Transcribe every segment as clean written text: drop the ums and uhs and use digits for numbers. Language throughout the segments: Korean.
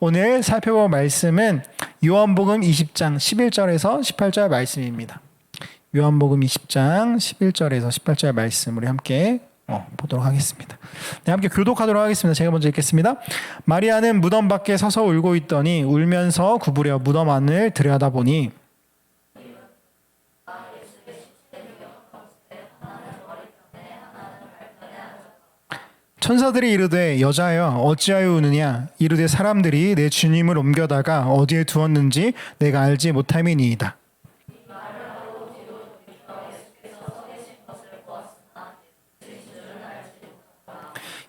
오늘 살펴볼 말씀은 요한복음 20장 11절에서 18절 말씀입니다. 요한복음 20장 11절에서 18절 말씀 우리 함께 보도록 하겠습니다. 네, 함께 교독하도록 하겠습니다. 제가 먼저 읽겠습니다. 마리아는 무덤 밖에 서서 울고 있더니 울면서 구부려 무덤 안을 들여다보니 천사들이 이르되 여자여 어찌하여 우느냐 이르되 사람들이 내 주님을 옮겨다가 어디에 두었는지 내가 알지 못함이니이다.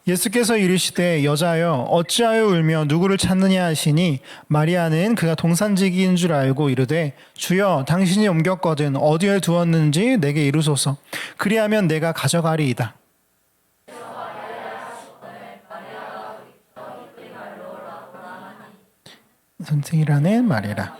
예수께서 이르시되 여자여 어찌하여 울며 누구를 찾느냐 하시니 마리아는 그가 동산지기인 줄 알고 이르되 주여 당신이 옮겼거든 어디에 두었는지 내게 이르소서 그리하면 내가 가져가리이다. 선생이라는 말이라.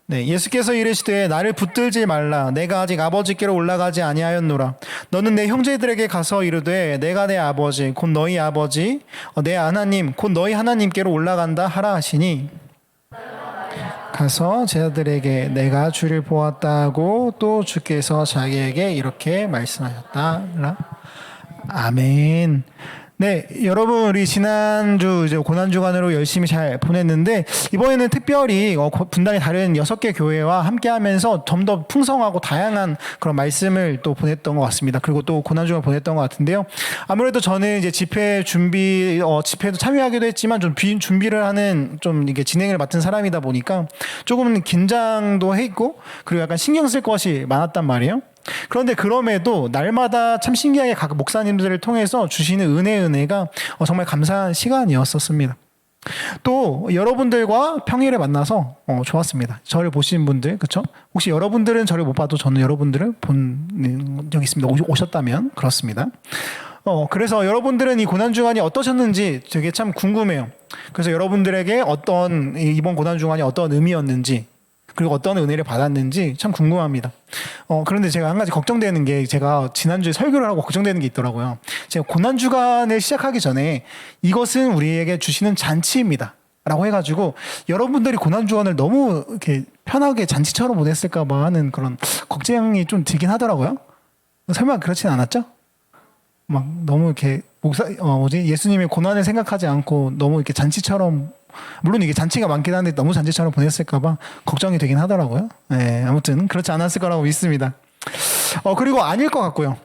네, 예수께서 이르시되 나를 붙들지 말라. 내가 아직 아버지께로 올라가지 아니하였노라. 너는 내 형제들에게 가서 이르되 내가 내 아버지 곧 너희 아버지 내 하나님 곧 너희 하나님께로 올라간다 하라 하시니 가서 제자들에게 내가 주를 보았다 하고 또 주께서 자기에게 이렇게 말씀하셨다. 아멘. 네, 여러분 우리 지난주 이제 고난주간으로 열심히 잘 보냈는데 이번에는 특별히 분당의 다른 6개 교회와 함께하면서 좀 더 풍성하고 다양한 그런 말씀을 또 보냈던 것 같습니다. 그리고 또 고난주간 보냈던 것 같은데요. 아무래도 저는 이제 집회 준비 집회도 참여하기도 했지만 좀 준비를 하는 좀 이게 진행을 맡은 사람이다 보니까 조금 긴장도 했고 그리고 약간 신경 쓸 것이 많았단 말이에요. 그런데 그럼에도 날마다 참 신기하게 각 목사님들을 통해서 주시는 은혜가 정말 감사한 시간이었었습니다. 또 여러분들과 평일에 만나서 좋았습니다. 저를 보신 분들, 그렇죠? 혹시 여러분들은 저를 못 봐도 저는 여러분들을 본 적이 있습니다. 오셨다면 그렇습니다. 그래서 여러분들은 이 고난주간이 어떠셨는지 되게 참 궁금해요. 그래서 여러분들에게 이번 고난주간이 어떤 의미였는지 그리고 어떤 은혜를 받았는지 참 궁금합니다. 그런데 제가 한 가지 걱정되는 게 제가 지난주에 설교를 하고 걱정되는 게 있더라고요. 제가 고난주간을 시작하기 전에 이것은 우리에게 주시는 잔치입니다. 라고 해가지고 여러분들이 고난주간을 너무 이렇게 편하게 잔치처럼 보냈을까봐 하는 그런 걱정이 좀 들긴 하더라고요. 설마 그렇진 않았죠? 막 너무 이렇게 예수님의 고난을 생각하지 않고 너무 이렇게 잔치처럼 물론 이게 잔치가 많긴 한데 너무 잔치처럼 보냈을까봐 걱정이 되긴 하더라고요. 네, 아무튼 그렇지 않았을 거라고 믿습니다. 그리고 아닐 것 같고요.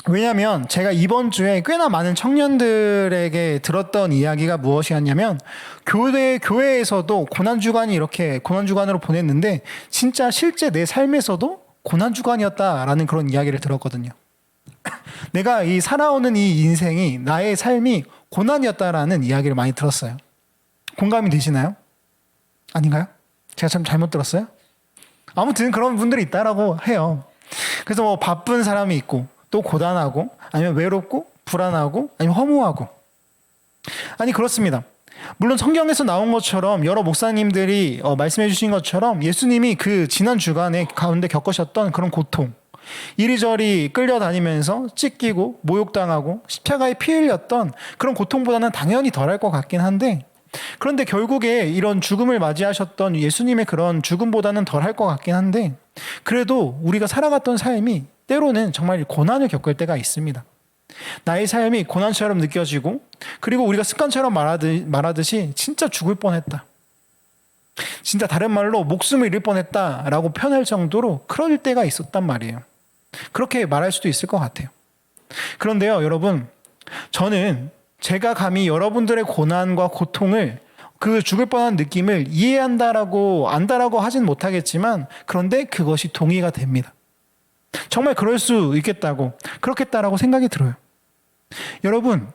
왜냐하면 제가 이번 주에 꽤나 많은 청년들에게 들었던 이야기가 무엇이었냐면 교회에서도 고난주간이 이렇게 고난주간으로 보냈는데 진짜 실제 내 삶에서도 고난주간이었다라는 그런 이야기를 들었거든요. 내가 살아오는 이 인생이 나의 삶이 고난이었다라는 이야기를 많이 들었어요. 공감이 되시나요? 아닌가요? 제가 참 잘못 들었어요? 아무튼 그런 분들이 있다라고 해요. 그래서 바쁜 사람이 있고 또 고단하고 아니면 외롭고 불안하고 아니면 허무하고 아니 그렇습니다. 물론 성경에서 나온 것처럼 여러 목사님들이 말씀해 주신 것처럼 예수님이 그 지난 주간에 가운데 겪으셨던 그런 고통 이리저리 끌려다니면서 찢기고 모욕당하고 십자가에 피 흘렸던 그런 고통보다는 당연히 덜할 것 같긴 한데 그런데 결국에 이런 죽음을 맞이하셨던 예수님의 그런 죽음보다는 덜할 것 같긴 한데 그래도 우리가 살아갔던 삶이 때로는 정말 고난을 겪을 때가 있습니다. 나의 삶이 고난처럼 느껴지고 그리고 우리가 습관처럼 말하듯이 진짜 죽을 뻔했다. 진짜 다른 말로 목숨을 잃을 뻔했다라고 표현할 정도로 그럴 때가 있었단 말이에요. 그렇게 말할 수도 있을 것 같아요. 그런데요, 여러분, 저는 제가 감히 여러분들의 고난과 고통을 그 죽을 뻔한 느낌을 이해한다라고 안다라고 하진 못하겠지만 그런데 그것이 동의가 됩니다. 정말 그럴 수 있겠다고 그렇겠다라고 생각이 들어요. 여러분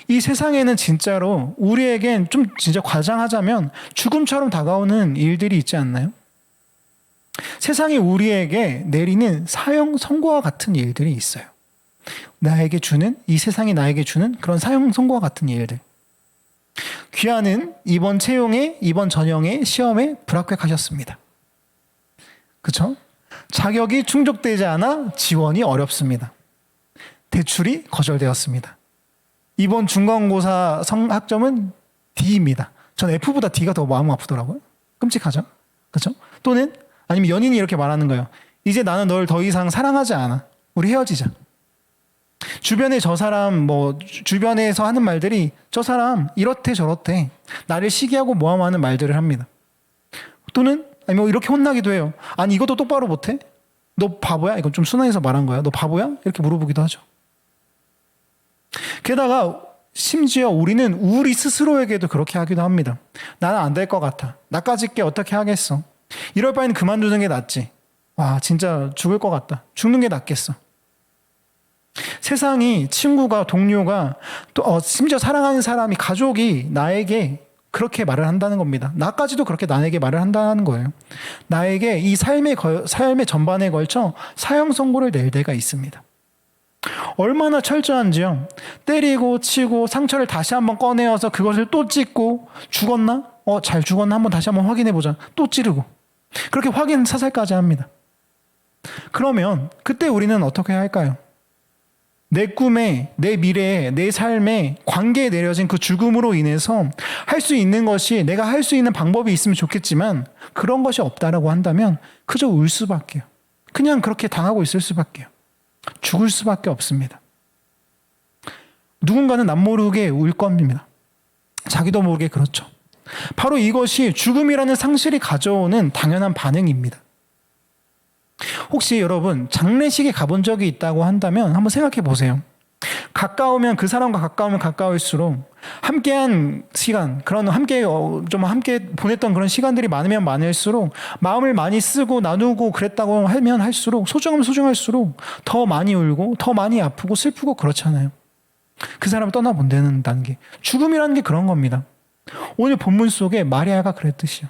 이 세상에는 진짜로 우리에겐 좀 진짜 과장하자면 죽음처럼 다가오는 일들이 있지 않나요? 세상이 우리에게 내리는 사형 선고와 같은 일들이 있어요. 이 세상이 나에게 주는 그런 사형 선고와 같은 일들. 귀하는 이번 전형의 시험에 불합격하셨습니다. 그렇죠? 자격이 충족되지 않아 지원이 어렵습니다. 대출이 거절되었습니다. 이번 중간고사 학점은 D입니다. 전 F보다 D가 더 마음 아프더라고요. 끔찍하죠? 그렇죠? 또는 아니면 연인이 이렇게 말하는 거예요. 이제 나는 널 더 이상 사랑하지 않아. 우리 헤어지자. 주변에 저 사람 주변에서 하는 말들이 저 사람 이렇대 저렇대. 나를 시기하고 모함하는 말들을 합니다. 또는 아니 이렇게 혼나기도 해요. 아니 이것도 똑바로 못해? 너 바보야? 이건 좀 순화해서 말한 거야. 너 바보야? 이렇게 물어보기도 하죠. 게다가 심지어 우리는 우리 스스로에게도 그렇게 하기도 합니다. 나는 안 될 것 같아. 나까짓 게 어떻게 하겠어. 이럴 바에는 그만두는 게 낫지. 와 진짜 죽을 것 같다. 죽는 게 낫겠어. 세상이 친구가 동료가 또 심지어 사랑하는 사람이 가족이 나에게 그렇게 말을 한다는 겁니다. 나까지도 그렇게 나에게 말을 한다는 거예요. 나에게 이 삶의 전반에 걸쳐 사형 선고를 낼 때가 있습니다. 얼마나 철저한지요. 때리고 치고 상처를 다시 한번 꺼내어서 그것을 또 찢고 죽었나? 잘 죽었나? 한번 다시 한번 확인해보자. 또 찌르고. 그렇게 확인 사살까지 합니다. 그러면 그때 우리는 어떻게 해야 할까요? 내 꿈에, 내 미래에, 내 삶에 관계에 내려진 그 죽음으로 인해서 할 수 있는 것이 내가 할 수 있는 방법이 있으면 좋겠지만 그런 것이 없다라고 한다면 그저 울 수밖에요. 그냥 그렇게 당하고 있을 수밖에요. 죽을 수밖에 없습니다. 누군가는 남모르게 울 겁니다. 자기도 모르게 그렇죠. 바로 이것이 죽음이라는 상실이 가져오는 당연한 반응입니다. 혹시 여러분 장례식에 가본 적이 있다고 한다면 한번 생각해 보세요. 가까우면 그 사람과 가까우면 가까울수록 함께한 시간, 그런 함께 보냈던 그런 시간들이 많으면 많을수록 마음을 많이 쓰고 나누고 그랬다고 하면 할수록 소중하면 소중할수록 더 많이 울고 더 많이 아프고 슬프고 그렇잖아요. 그 사람을 떠나본다는 게 죽음이라는 게 그런 겁니다. 오늘 본문 속에 마리아가 그랬듯이요.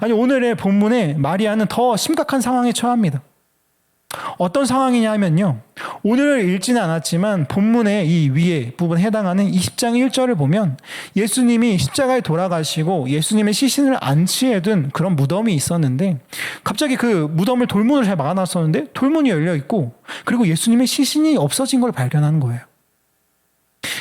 아니 오늘의 본문에 마리아는 더 심각한 상황에 처합니다. 어떤 상황이냐 하면요. 오늘 읽지는 않았지만 본문의 이 위에 부분에 해당하는 20장 1절을 보면 예수님이 십자가에 돌아가시고 예수님의 시신을 안치해둔 그런 무덤이 있었는데 갑자기 그 무덤을 돌문으로 잘 막아놨었는데 돌문이 열려 있고 그리고 예수님의 시신이 없어진 걸 발견하는 거예요.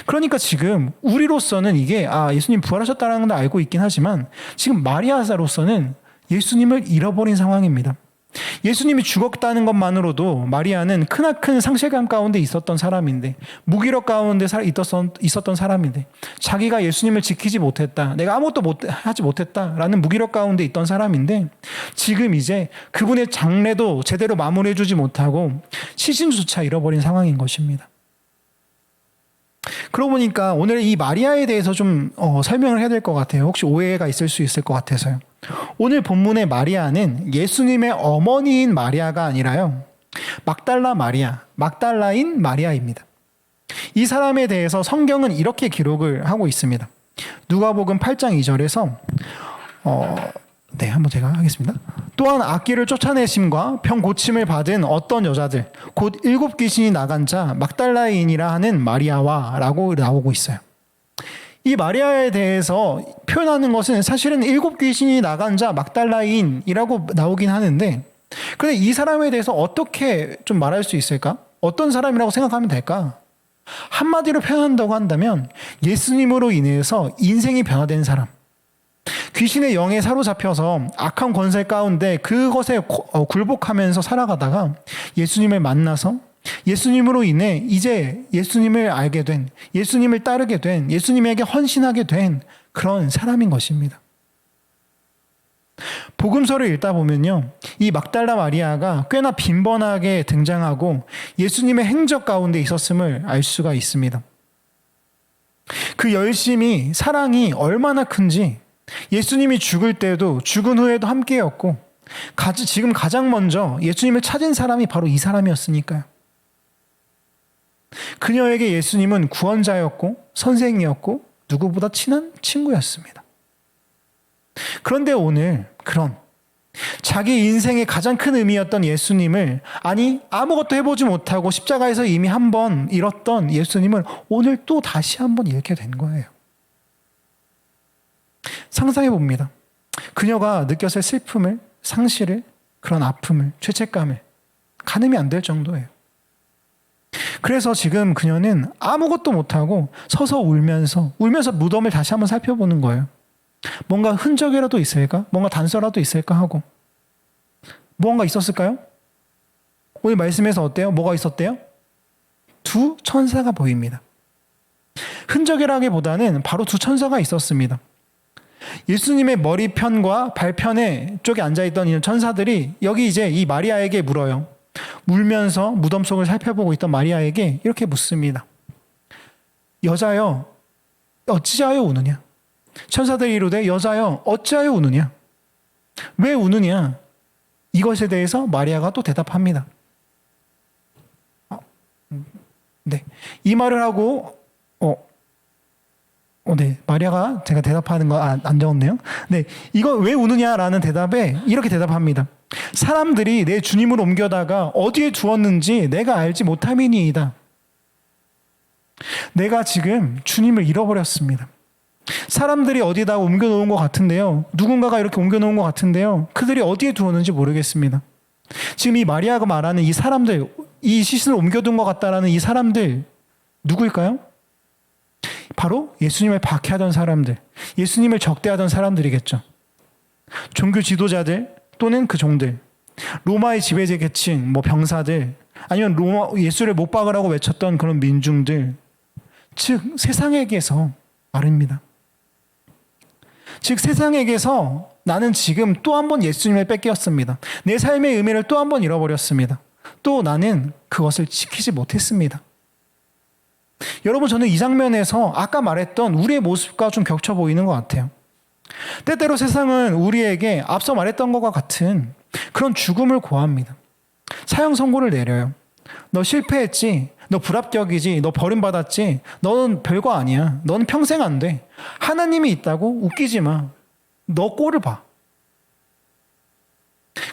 그러니까 지금 우리로서는 이게 예수님 부활하셨다는 걸 알고 있긴 하지만 지금 마리아로서는 예수님을 잃어버린 상황입니다. 예수님이 죽었다는 것만으로도 마리아는 크나큰 상실감 가운데 있었던 사람인데 무기력 가운데 있었던 사람인데 자기가 예수님을 지키지 못했다. 내가 아무것도 하지 못했다라는 무기력 가운데 있던 사람인데 지금 이제 그분의 장례도 제대로 마무리해주지 못하고 시신조차 잃어버린 상황인 것입니다. 그러고 보니까 오늘 이 마리아에 대해서 좀 설명을 해야 될 것 같아요. 혹시 오해가 있을 수 있을 것 같아서요. 오늘 본문의 마리아는 예수님의 어머니인 마리아가 아니라요. 막달라인 마리아입니다. 이 사람에 대해서 성경은 이렇게 기록을 하고 있습니다. 누가복음 8장 2절에서 한번 제가 하겠습니다. 또한 악귀를 쫓아내심과 병 고침을 받은 어떤 여자들 곧 7 귀신이 나간 자 막달라인이라 하는 마리아와 라고 나오고 있어요. 이 마리아에 대해서 표현하는 것은 사실은 7 귀신이 나간 자 막달라인이라고 나오긴 하는데 그런데 이 사람에 대해서 어떻게 좀 말할 수 있을까? 어떤 사람이라고 생각하면 될까? 한마디로 표현한다고 한다면 예수님으로 인해서 인생이 변화된 사람, 귀신의 영에 사로잡혀서 악한 권세 가운데 그것에 굴복하면서 살아가다가 예수님을 만나서 예수님으로 인해 이제 예수님을 알게 된, 예수님을 따르게 된, 예수님에게 헌신하게 된 그런 사람인 것입니다. 복음서를 읽다 보면요, 이 막달라 마리아가 꽤나 빈번하게 등장하고 예수님의 행적 가운데 있었음을 알 수가 있습니다. 그 열심이, 사랑이 얼마나 큰지 예수님이 죽을 때도 죽은 후에도 함께였고 지금 가장 먼저 예수님을 찾은 사람이 바로 이 사람이었으니까요. 그녀에게 예수님은 구원자였고 선생이었고 누구보다 친한 친구였습니다. 그런데 오늘 그런 자기 인생의 가장 큰 의미였던 예수님을, 아무것도 해보지 못하고 십자가에서 이미 한 번 잃었던 예수님을 오늘 또 다시 한 번 잃게 된 거예요. 상상해 봅니다. 그녀가 느꼈을 슬픔을, 상실을, 그런 아픔을, 죄책감을 가늠이 안 될 정도예요. 그래서 지금 그녀는 아무것도 못하고 서서 울면서 무덤을 다시 한번 살펴보는 거예요. 뭔가 흔적이라도 있을까? 뭔가 단서라도 있을까 하고. 무언가 있었을까요? 오늘 말씀에서 어때요? 뭐가 있었대요? 두 천사가 보입니다. 흔적이라기보다는 바로 두 천사가 있었습니다. 예수님의 머리편과 발편에 쪽에 앉아있던 이 천사들이 여기 이제 이 마리아에게 물어요. 울면서 무덤 속을 살펴보고 있던 마리아에게 이렇게 묻습니다. 여자여, 어찌하여 우느냐? 천사들이 이르되 여자여, 어찌하여 우느냐? 왜 우느냐? 이것에 대해서 마리아가 또 대답합니다. 네, 이 말을 하고 네, 마리아가 제가 대답하는 거 안 적었네요. 네, 이거 왜 우느냐라는 대답에 이렇게 대답합니다. 사람들이 내 주님을 옮겨다가 어디에 두었는지 내가 알지 못함이니이다. 내가 지금 주님을 잃어버렸습니다. 사람들이 어디다 옮겨놓은 것 같은데요. 누군가가 이렇게 옮겨놓은 것 같은데요. 그들이 어디에 두었는지 모르겠습니다. 지금 이 마리아가 말하는 이 사람들, 이 시신을 옮겨둔 것 같다라는 이 사람들 누구일까요? 바로 예수님을 박해하던 사람들, 예수님을 적대하던 사람들이겠죠. 종교 지도자들 또는 그 종들, 로마의 지배제 계층, 병사들, 아니면 예수를 못 박으라고 외쳤던 그런 민중들, 즉 세상에게서 말입니다. 즉 세상에게서 나는 지금 또 한 번 예수님을 뺏겼습니다. 내 삶의 의미를 또 한 번 잃어버렸습니다. 또 나는 그것을 지키지 못했습니다. 여러분, 저는 이 장면에서 아까 말했던 우리의 모습과 좀 겹쳐 보이는 것 같아요. 때때로 세상은 우리에게 앞서 말했던 것과 같은 그런 죽음을 고합니다. 사형 선고를 내려요. 너 실패했지? 너 불합격이지? 너 버림받았지? 너는 별거 아니야. 너는 평생 안 돼. 하나님이 있다고? 웃기지 마. 너 꼴을 봐.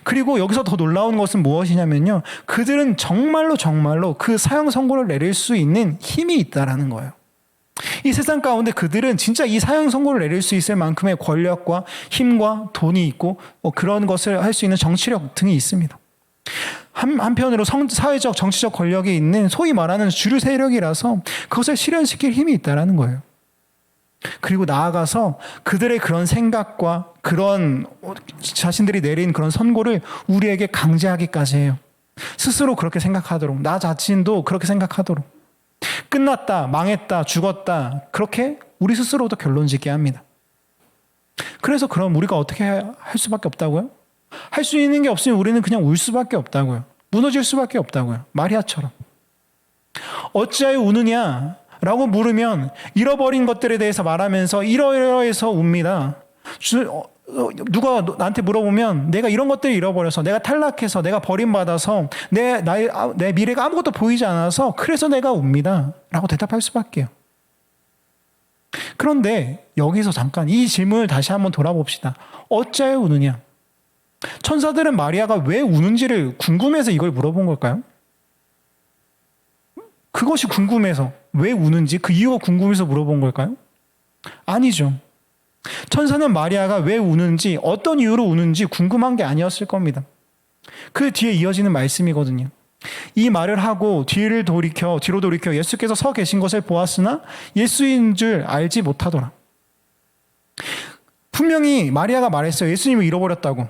그리고 여기서 더 놀라운 것은 무엇이냐면요. 그들은 정말로 그 사형 선고를 내릴 수 있는 힘이 있다라는 거예요. 이 세상 가운데 그들은 진짜 이 사형 선고를 내릴 수 있을 만큼의 권력과 힘과 돈이 있고 그런 것을 할 수 있는 정치력 등이 있습니다. 한편으로 사회적 정치적 권력이 있는 소위 말하는 주류 세력이라서 그것을 실현시킬 힘이 있다라는 거예요. 그리고 나아가서 그들의 그런 생각과 그런 자신들이 내린 그런 선고를 우리에게 강제하기까지 해요. 스스로 그렇게 생각하도록, 나 자신도 그렇게 생각하도록, 끝났다, 망했다, 죽었다, 그렇게 우리 스스로도 결론 짓게 합니다. 그래서 그럼 우리가 어떻게 할 수밖에 없다고요? 할 수 있는 게 없으면 우리는 그냥 울 수밖에 없다고요. 무너질 수밖에 없다고요. 마리아처럼. 어찌하여 우느냐? 라고 물으면 잃어버린 것들에 대해서 말하면서 이러이러해서 웁니다. 누가 나한테 물어보면 내가 이런 것들을 잃어버려서, 내가 탈락해서, 내가 버림받아서 내 미래가 아무것도 보이지 않아서 그래서 내가 웁니다. 라고 대답할 수밖에요. 그런데 여기서 잠깐 이 질문을 다시 한번 돌아봅시다. 어찌하여 우느냐? 천사들은 마리아가 왜 우는지를 궁금해서 이걸 물어본 걸까요? 그것이 궁금해서, 왜 우는지 그 이유가 궁금해서 물어본 걸까요? 아니죠. 천사는 마리아가 왜 우는지, 어떤 이유로 우는지 궁금한 게 아니었을 겁니다. 그 뒤에 이어지는 말씀이거든요. 이 말을 하고 뒤로 돌이켜 예수께서 서 계신 것을 보았으나 예수인 줄 알지 못하더라. 분명히 마리아가 말했어요. 예수님을 잃어버렸다고.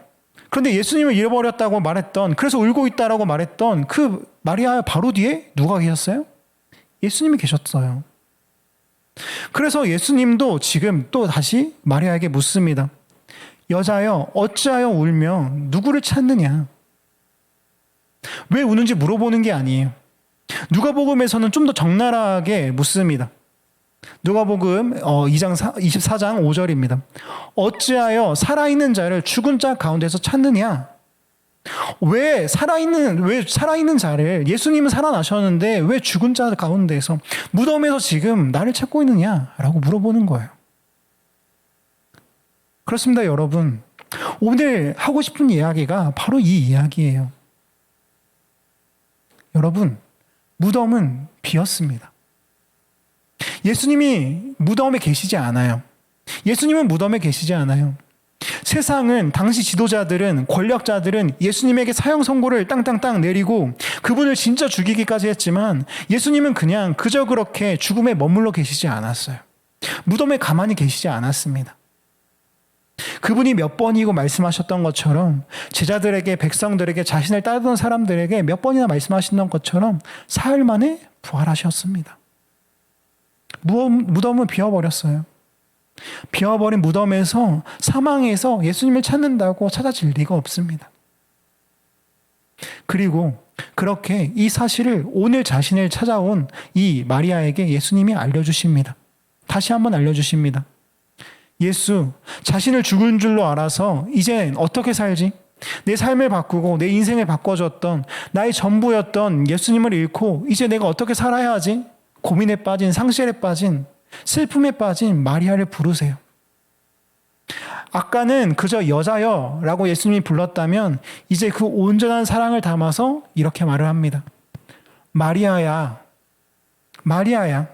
그런데 예수님을 잃어버렸다고 말했던, 그래서 울고 있다라고 말했던 그 마리아 바로 뒤에 누가 계셨어요? 예수님이 계셨어요. 그래서 예수님도 지금 또 다시 마리아에게 묻습니다. 여자여, 어찌하여 울며 누구를 찾느냐? 왜 우는지 물어보는 게 아니에요. 누가복음에서는 좀 더 적나라하게 묻습니다. 누가복음 24장 5절입니다. 어찌하여 살아있는 자를 죽은 자 가운데서 찾느냐? 왜 살아있는 자를, 예수님은 살아나셨는데 왜 죽은 자 가운데서 무덤에서 지금 나를 찾고 있느냐라고 물어보는 거예요. 그렇습니다, 여러분. 오늘 하고 싶은 이야기가 바로 이 이야기예요. 여러분, 무덤은 비었습니다. 예수님이 무덤에 계시지 않아요. 예수님은 무덤에 계시지 않아요. 세상은, 당시 지도자들은, 권력자들은 예수님에게 사형 선고를 땅땅땅 내리고 그분을 진짜 죽이기까지 했지만 예수님은 그냥 그저 그렇게 죽음에 머물러 계시지 않았어요. 무덤에 가만히 계시지 않았습니다. 그분이 몇 번이고 말씀하셨던 것처럼 제자들에게, 백성들에게, 자신을 따르던 사람들에게 몇 번이나 말씀하셨던 것처럼 사흘 만에 부활하셨습니다. 무덤은 비워버렸어요. 비워버린 무덤에서, 사망에서 예수님을 찾는다고 찾아질 리가 없습니다. 그리고 그렇게 이 사실을 오늘 자신을 찾아온 이 마리아에게 예수님이 알려주십니다. 다시 한번 알려주십니다. 예수, 자신을 죽은 줄로 알아서 이젠 어떻게 살지? 내 삶을 바꾸고 내 인생을 바꿔줬던, 나의 전부였던 예수님을 잃고 이제 내가 어떻게 살아야 하지? 고민에 빠진, 상실에 빠진, 슬픔에 빠진 마리아를 부르세요. 아까는 그저 여자여 라고 예수님이 불렀다면 이제 그 온전한 사랑을 담아서 이렇게 말을 합니다. 마리아야, 마리아야.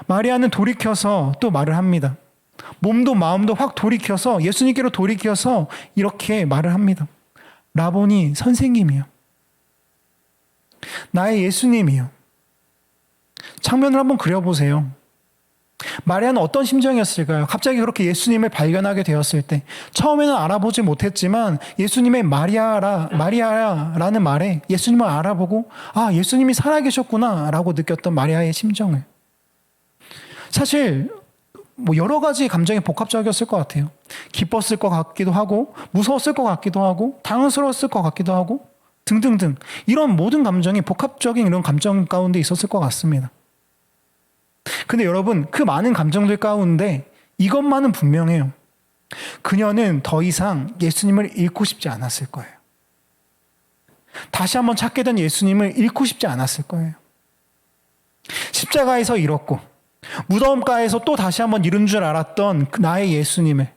마리아는 돌이켜서 또 말을 합니다. 몸도 마음도 확 돌이켜서, 예수님께로 돌이켜서 이렇게 말을 합니다. 라보니, 선생님이요. 나의 예수님이요. 장면을 한번 그려보세요. 마리아는 어떤 심정이었을까요? 갑자기 그렇게 예수님을 발견하게 되었을 때, 처음에는 알아보지 못했지만 예수님의 마리아라는 말에 예수님을 알아보고 아, 예수님이 살아계셨구나 라고 느꼈던 마리아의 심정을, 사실 여러 가지 감정이 복합적이었을 것 같아요. 기뻤을 것 같기도 하고, 무서웠을 것 같기도 하고, 당황스러웠을 것 같기도 하고, 등등등 이런 모든 감정이 복합적인 이런 감정 가운데 있었을 것 같습니다. 근데 여러분, 그 많은 감정들 가운데 이것만은 분명해요. 그녀는 더 이상 예수님을 잃고 싶지 않았을 거예요. 다시 한번 찾게 된 예수님을 잃고 싶지 않았을 거예요. 십자가에서 잃었고 무덤가에서 또 다시 한번 잃은 줄 알았던 나의 예수님을,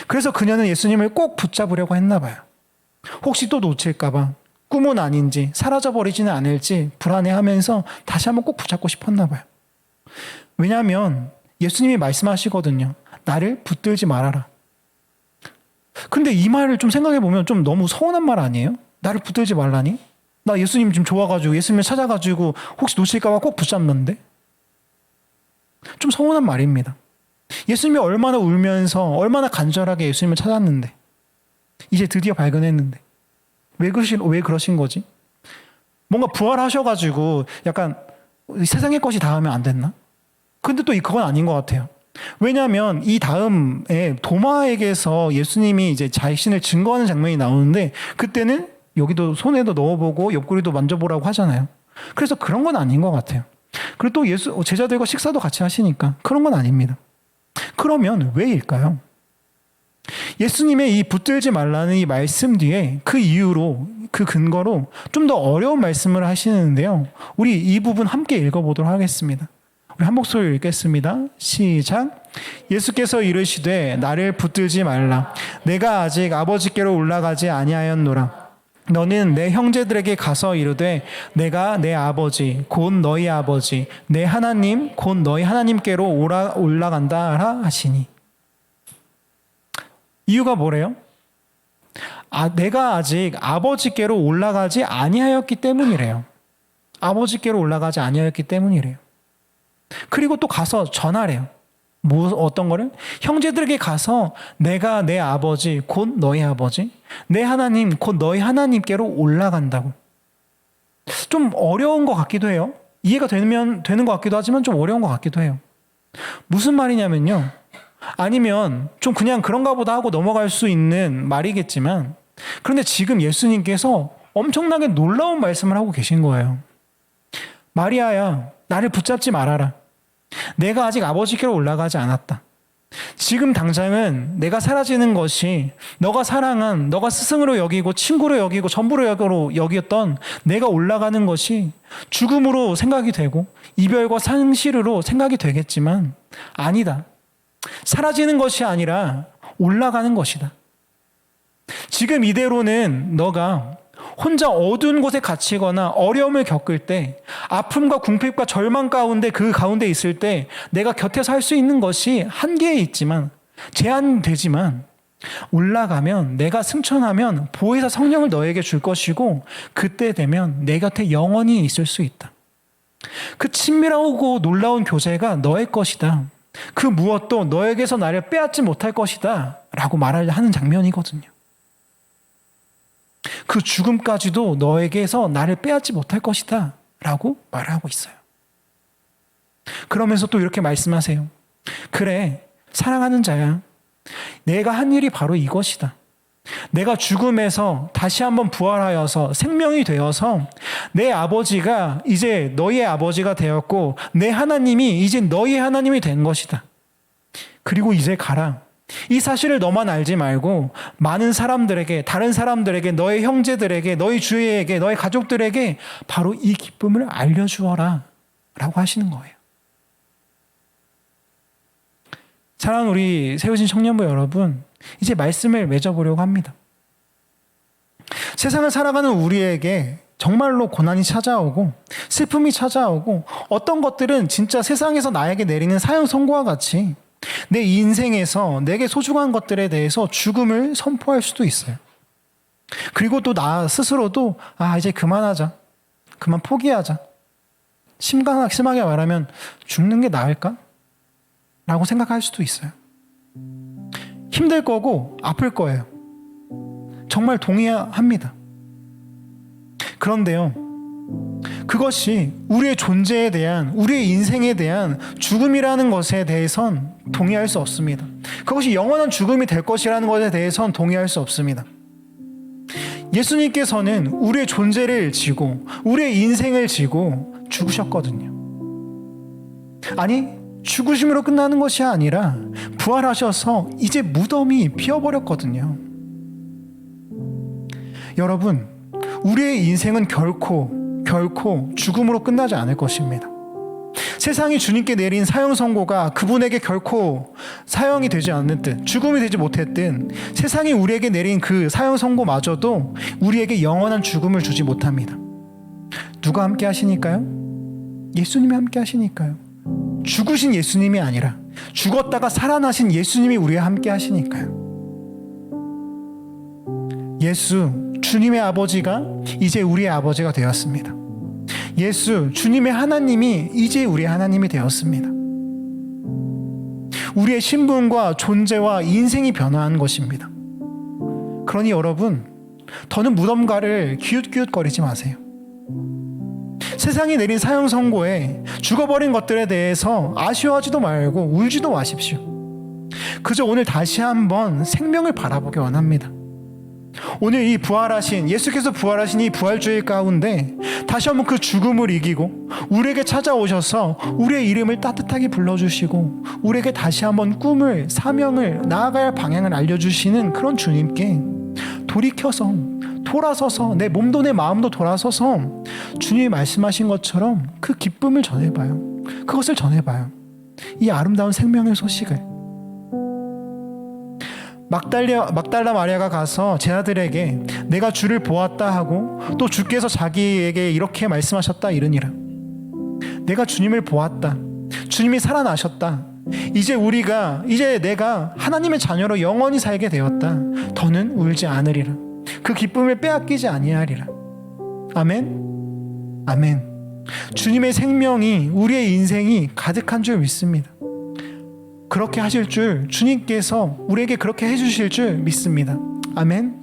그래서 그녀는 예수님을 꼭 붙잡으려고 했나 봐요. 혹시 또 놓칠까 봐, 꿈은 아닌지 사라져버리지는 않을지 불안해하면서 다시 한번 꼭 붙잡고 싶었나 봐요. 왜냐하면 예수님이 말씀하시거든요. 나를 붙들지 말아라. 근데 이 말을 좀 생각해보면 좀 너무 서운한 말 아니에요? 나를 붙들지 말라니? 나 예수님 좀 좋아가지고 예수님을 찾아가지고 혹시 놓칠까 봐 꼭 붙잡는데? 좀 서운한 말입니다. 예수님이 얼마나 울면서 얼마나 간절하게 예수님을 찾았는데, 이제 드디어 발견했는데 왜 그러신 거지? 뭔가 부활하셔가지고 약간 세상의 것이 닿으면 안 됐나? 근데 또 그건 아닌 것 같아요. 왜냐하면 이 다음에 도마에게서 예수님이 이제 자신을 증거하는 장면이 나오는데, 그때는 여기도 손에도 넣어보고 옆구리도 만져보라고 하잖아요. 그래서 그런 건 아닌 것 같아요. 그리고 또 제자들과 식사도 같이 하시니까 그런 건 아닙니다. 그러면 왜일까요? 예수님의 이 붙들지 말라는 이 말씀 뒤에 그 이유로, 그 근거로 좀 더 어려운 말씀을 하시는데요. 우리 이 부분 함께 읽어보도록 하겠습니다. 우리 한 목소리로 읽겠습니다. 시작. 예수께서 이르시되 나를 붙들지 말라. 내가 아직 아버지께로 올라가지 아니하였노라. 너는 내 형제들에게 가서 이르되 내가 내 아버지 곧 너희 아버지, 내 하나님 곧 너희 하나님께로 올라간다 하시니. 이유가 뭐래요? 내가 아직 아버지께로 올라가지 아니하였기 때문이래요. 아버지께로 올라가지 아니하였기 때문이래요. 그리고 또 가서 전하래요. 어떤 거를? 형제들에게 가서 내가 내 아버지 곧 너희 아버지, 내 하나님 곧 너희 하나님께로 올라간다고. 좀 어려운 것 같기도 해요. 이해가 되는 것 같기도 하지만 좀 어려운 것 같기도 해요. 무슨 말이냐면요, 아니면 좀 그냥 그런가 보다 하고 넘어갈 수 있는 말이겠지만, 그런데 지금 예수님께서 엄청나게 놀라운 말씀을 하고 계신 거예요. 마리아야, 나를 붙잡지 말아라. 내가 아직 아버지께로 올라가지 않았다. 지금 당장은 내가 사라지는 것이 너가 사랑한, 너가 스승으로 여기고 친구로 여기고 전부로 여겼던 내가 올라가는 것이 죽음으로 생각이 되고 이별과 상실으로 생각이 되겠지만, 아니다. 사라지는 것이 아니라 올라가는 것이다. 지금 이대로는 너가 혼자 어두운 곳에 갇히거나 어려움을 겪을 때, 아픔과 궁핍과 절망 가운데, 그 가운데 있을 때 내가 곁에서 할 수 있는 것이 한계에 있지만, 제한되지만 올라가면 내가 승천하면 보혜사 성령을 너에게 줄 것이고 그때 되면 내 곁에 영원히 있을 수 있다. 그 친밀하고 놀라운 교제가 너의 것이다. 그 무엇도 너에게서 나를 빼앗지 못할 것이다 라고 하는 장면이거든요. 그 죽음까지도 너에게서 나를 빼앗지 못할 것이다 라고 말하고 있어요. 그러면서 또 이렇게 말씀하세요. 그래, 사랑하는 자야, 내가 한 일이 바로 이것이다. 내가 죽음에서 다시 한번 부활하여서 생명이 되어서 내 아버지가 이제 너희의 아버지가 되었고 내 하나님이 이제 너희의 하나님이 된 것이다. 그리고 이제 가라. 이 사실을 너만 알지 말고 많은 사람들에게, 다른 사람들에게, 너의 형제들에게, 너희 주위에게, 너의 가족들에게 바로 이 기쁨을 알려주어라 라고 하시는 거예요. 사랑하는 우리 세우신 청년부 여러분, 이제 말씀을 맺어보려고 합니다. 세상을 살아가는 우리에게 정말로 고난이 찾아오고 슬픔이 찾아오고 어떤 것들은 진짜 세상에서 나에게 내리는 사형 선고와 같이 내 인생에서 내게 소중한 것들에 대해서 죽음을 선포할 수도 있어요. 그리고 또 나 스스로도 이제 그만하자, 그만 포기하자, 심하게 말하면 죽는 게 나을까? 라고 생각할 수도 있어요. 힘들 거고 아플 거예요. 정말 동의합니다. 그런데요, 그것이 우리의 존재에 대한, 우리의 인생에 대한 죽음이라는 것에 대해선 동의할 수 없습니다. 그것이 영원한 죽음이 될 것이라는 것에 대해선 동의할 수 없습니다. 예수님께서는 우리의 존재를 지고 우리의 인생을 지고 죽으셨거든요. 아니, 죽으심으로 끝나는 것이 아니라 부활하셔서 이제 무덤이 비어버렸거든요. 여러분, 우리의 인생은 결코 죽음으로 끝나지 않을 것입니다. 세상이 주님께 내린 사형 선고가 그분에게 결코 사형이 되지 않았든 죽음이 되지 못했든 세상이 우리에게 내린 그 사형 선고마저도 우리에게 영원한 죽음을 주지 못합니다. 누가 함께 하시니까요? 예수님이 함께 하시니까요. 죽으신 예수님이 아니라 죽었다가 살아나신 예수님이 우리와 함께 하시니까요. 주님의 아버지가 이제 우리의 아버지가 되었습니다. 주님의 하나님이 이제 우리의 하나님이 되었습니다. 우리의 신분과 존재와 인생이 변화한 것입니다. 그러니 여러분, 더는 무덤가를 기웃기웃거리지 마세요. 세상이 내린 사형 선고에 죽어버린 것들에 대해서 아쉬워하지도 말고 울지도 마십시오. 그저 오늘 다시 한번 생명을 바라보기 원합니다. 오늘 이 예수께서 부활하신 이 부활주의 가운데 다시 한번 그 죽음을 이기고 우리에게 찾아오셔서 우리의 이름을 따뜻하게 불러주시고 우리에게 다시 한번 꿈을, 사명을, 나아가야 할 방향을 알려주시는 그런 주님께 돌아서서 내 몸도 내 마음도 돌아서서 주님이 말씀하신 것처럼 그 기쁨을 전해봐요. 그것을 전해봐요. 이 아름다운 생명의 소식을. 막달라 마리아가 가서 제자들에게 내가 주를 보았다 하고 또 주께서 자기에게 이렇게 말씀하셨다 이르니라. 내가 주님을 보았다. 주님이 살아나셨다. 이제 내가 하나님의 자녀로 영원히 살게 되었다. 더는 울지 않으리라. 그 기쁨을 빼앗기지 아니하리라. 아멘. 아멘. 주님의 생명이, 우리의 인생이 가득한 줄 믿습니다. 그렇게 하실 줄, 주님께서 우리에게 그렇게 해주실 줄 믿습니다. 아멘.